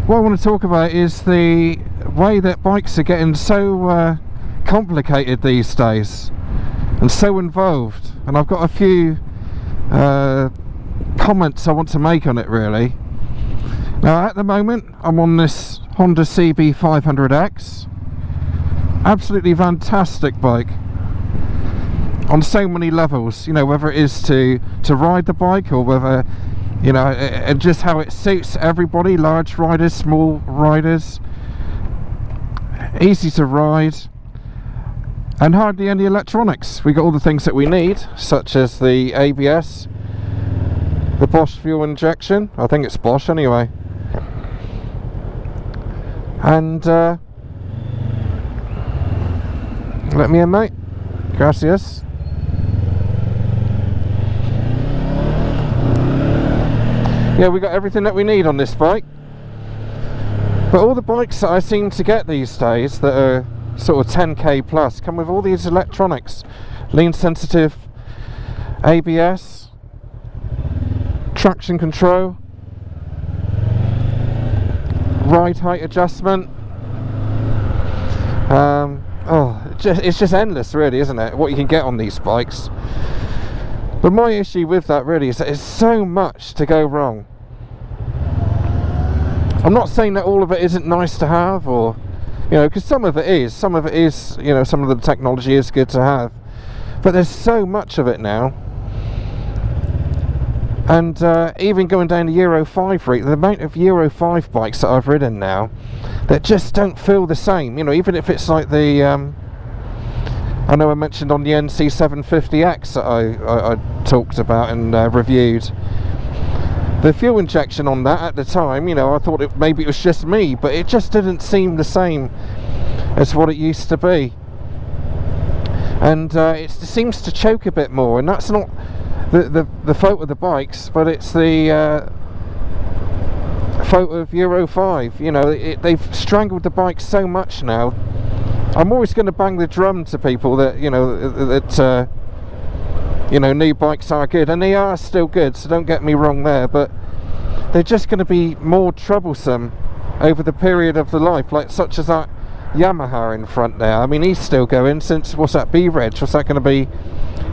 what I want to talk about is the way that bikes are getting so complicated these days and so involved, and I've got a few comments I want to make on it really. Now at the moment I'm on this Honda CB500X, absolutely fantastic bike on so many levels, you know, whether it is to ride the bike or whether, you know, and just how it suits everybody, large riders, small riders, easy to ride, and hardly any electronics. We got all the things that we need, such as the ABS, the Bosch fuel injection, I think it's Bosch anyway, and let me in, mate. Gracias. Yeah, we got everything that we need on this bike. But all the bikes that I seem to get these days that are sort of 10k plus come with all these electronics, lean sensitive ABS, traction control, ride height adjustment. It's just endless really, isn't it, what you can get on these bikes. But my issue with that really is that there's so much to go wrong. I'm not saying that all of it isn't nice to have, or, you know, because some of it is, you know, some of the technology is good to have, but there's so much of it now. And even going down the Euro 5 route, the amount of Euro 5 bikes that I've ridden now that just don't feel the same, you know, even if it's like the I know I mentioned on the NC750X that I talked about and reviewed. The fuel injection on that at the time, you know, I thought maybe it was just me, but it just didn't seem the same as what it used to be. And it seems to choke a bit more, and that's not the fault of the bikes, but it's the fault of Euro 5. You know, they've strangled the bike so much now. I'm always going to bang the drum to people that, you know, you know, new bikes are good, and they are still good, so don't get me wrong there, but they're just going to be more troublesome over the period of the life, like such as that Yamaha in front there. I mean, he's still going since, what's that, B-Reg? What's that going to be,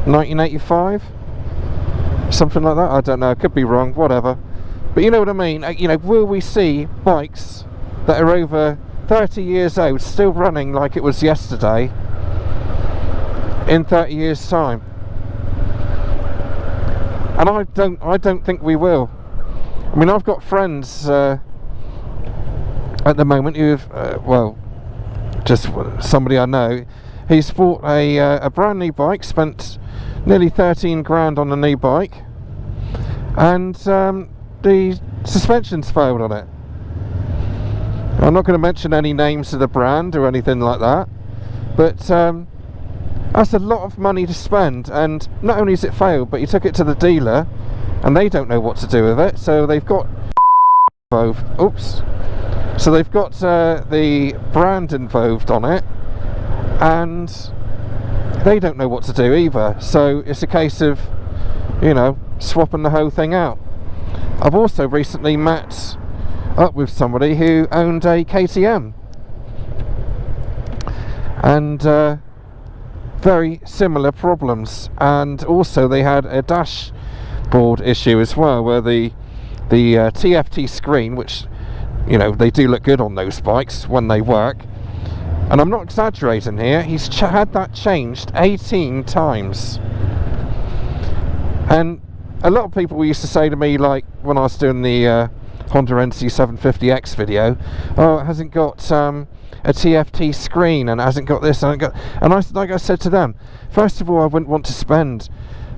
1985? Something like that? I don't know, could be wrong, whatever. But you know what I mean, you know, will we see bikes that are over 30 years old still running like it was yesterday in 30 years time? And I don't think we will. I mean, I've got friends at the moment who've well, just somebody I know, he's bought a brand new bike, spent nearly 13 grand on a new bike, and the suspension's failed on it. I'm not going to mention any names of the brand or anything like that, but that's a lot of money to spend, and not only has it failed, but he took it to the dealer and they don't know what to do with it, so they've got so they've got the brand involved on it, and they don't know what to do either, so it's a case of, you know, swapping the whole thing out. I've also recently met up with somebody who owned a KTM, and very similar problems, and also they had a dashboard issue as well, where the TFT screen, which, you know, they do look good on those bikes when they work, and I'm not exaggerating here, he's had that changed 18 times. And a lot of people used to say to me, like when I was doing the Honda NC750X video, oh, it hasn't got a TFT screen, and it hasn't got this, and like I said to them, first of all, I wouldn't want to spend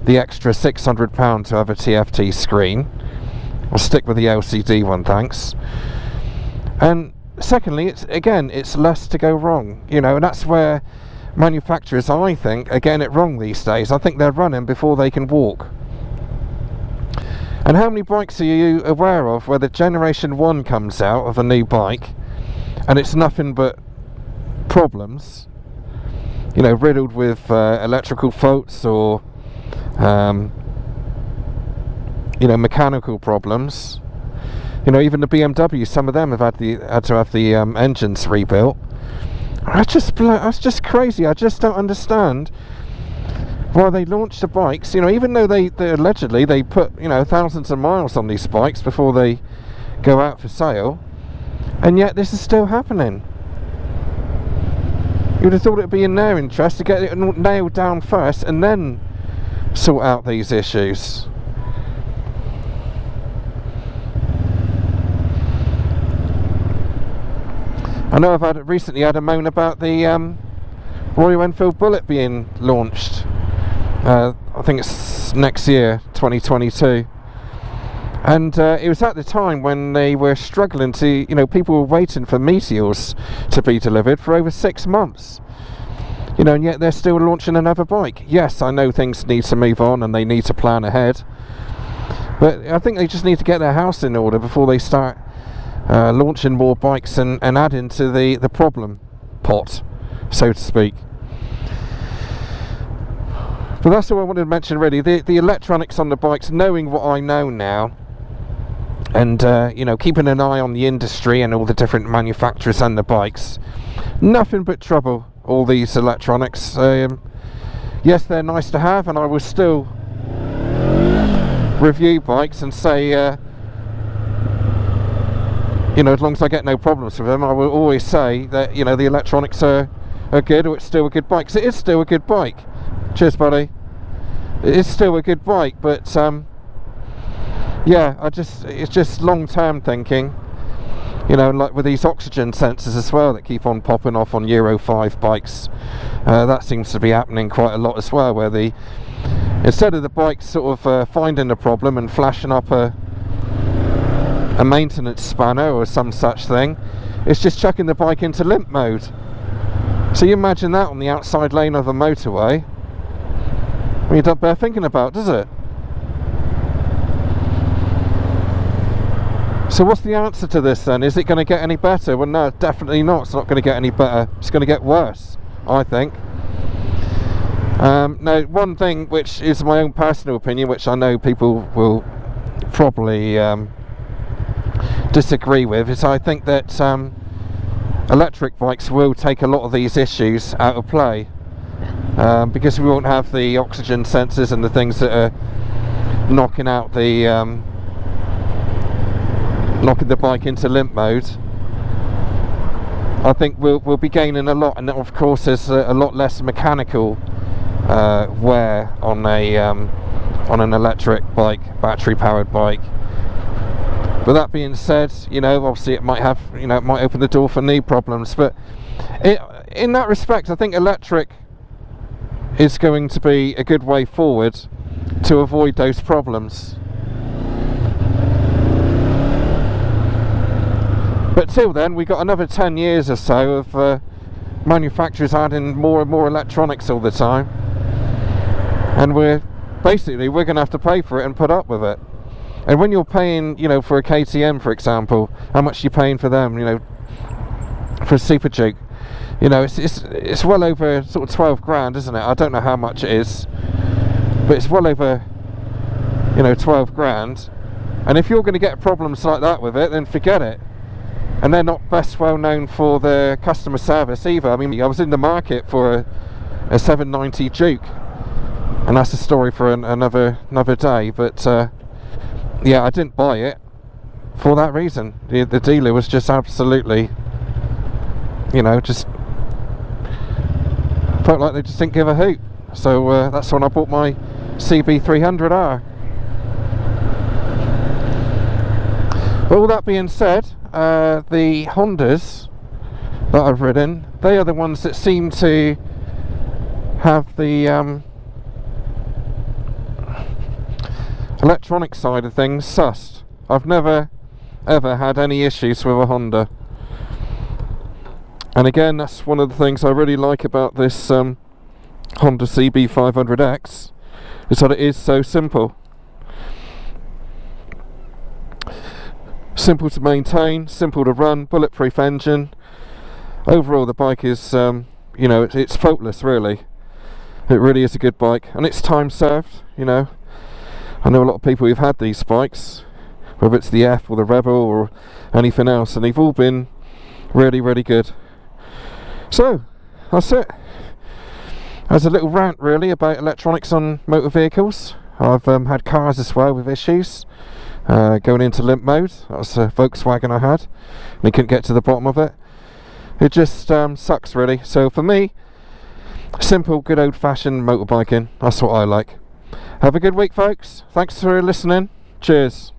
the extra £600 to have a TFT screen. I'll stick with the LCD one, thanks. And secondly, it's less to go wrong, you know, and that's where manufacturers, I think, are getting it wrong these days. I think they're running before they can walk. And how many bikes are you aware of where the Generation 1 comes out of a new bike and it's nothing but problems, you know, riddled with electrical faults or you know, mechanical problems, You know, even the BMW, some of them have had to have the engines rebuilt. That's just crazy. I just don't understand why they launched the bikes. You know, even though they allegedly they put, you know, thousands of miles on these bikes before they go out for sale, and yet this is still happening. You would have thought it'd be in their interest to get it nailed down first and then sort out these issues. I know I've recently had a moan about the Royal Enfield Bullet being launched. I think it's next year, 2022. And it was at the time when they were struggling to, you know, people were waiting for Meteors to be delivered for over 6 months. You know, and yet they're still launching another bike. Yes, I know things need to move on and they need to plan ahead. But I think they just need to get their house in order before they start launching more bikes and adding to the problem pot, so to speak. But that's all I wanted to mention really. The electronics on the bikes, knowing what I know now, and you know, keeping an eye on the industry and all the different manufacturers and the bikes, nothing but trouble, all these electronics. Yes, they're nice to have, and I will still review bikes and say, you know, as long as I get no problems with them, I will always say that, you know, the electronics are good, or it's still a good bike, because it is still a good bike. Cheers, buddy. It is still a good bike, but yeah, it's just long-term thinking. You know, like with these oxygen sensors as well that keep on popping off on Euro 5 bikes. That seems to be happening quite a lot as well, where instead of the bike sort of finding the problem and flashing up a maintenance spanner or some such thing, it's just chucking the bike into limp mode. So you imagine that on the outside lane of a motorway. I mean, you don't bear thinking about, does it? So what's the answer to this then? Is it going to get any better? Well, no, definitely not. It's not going to get any better. It's going to get worse, I think. Now, one thing which is my own personal opinion, which I know people will probably disagree with, is I think that electric bikes will take a lot of these issues out of play, because we won't have the oxygen sensors and the things that are knocking the bike into limp mode. I think we'll be gaining a lot, and of course there's a lot less mechanical wear on an electric bike, battery powered bike. But that being said, you know, obviously it might have, you know, it might open the door for knee problems, but in that respect I think electric is going to be a good way forward to avoid those problems. But till then, we've got another 10 years or so of manufacturers adding more and more electronics all the time, and we're going to have to pay for it and put up with it. And when you're paying, you know, for a KTM, for example, how much are you paying for them? You know, for a Super Duke, you know, it's well over sort of 12 grand, isn't it? I don't know how much it is, but it's well over, you know, 12 grand. And if you're going to get problems like that with it, then forget it. And they're not best well known for their customer service either. I mean, I was in the market for a 790 Duke, and that's a story for another day. But yeah, I didn't buy it for that reason. The dealer was just absolutely, you know, just felt like they just didn't give a hoot. So that's when I bought my CB300R. But all that being said, the Hondas that I've ridden, they are the ones that seem to have the electronic side of things sussed. I've never ever had any issues with a Honda, and again, that's one of the things I really like about this Honda CB500X, is that it is so simple. Simple to maintain, simple to run, bulletproof engine. Overall the bike is, you know, it's faultless really. It really is a good bike, and it's time served, you know. I know a lot of people who've had these bikes whether it's the F or the Rebel or anything else, and they've all been really, really good. So that's it. As a little rant really about electronics on motor vehicles. I've had cars as well with issues going into limp mode. That was a Volkswagen I had, and we couldn't get to the bottom of it. It just sucks really. So for me, simple, good old-fashioned motorbiking, that's what I like. Have a good week, folks. Thanks for listening. Cheers.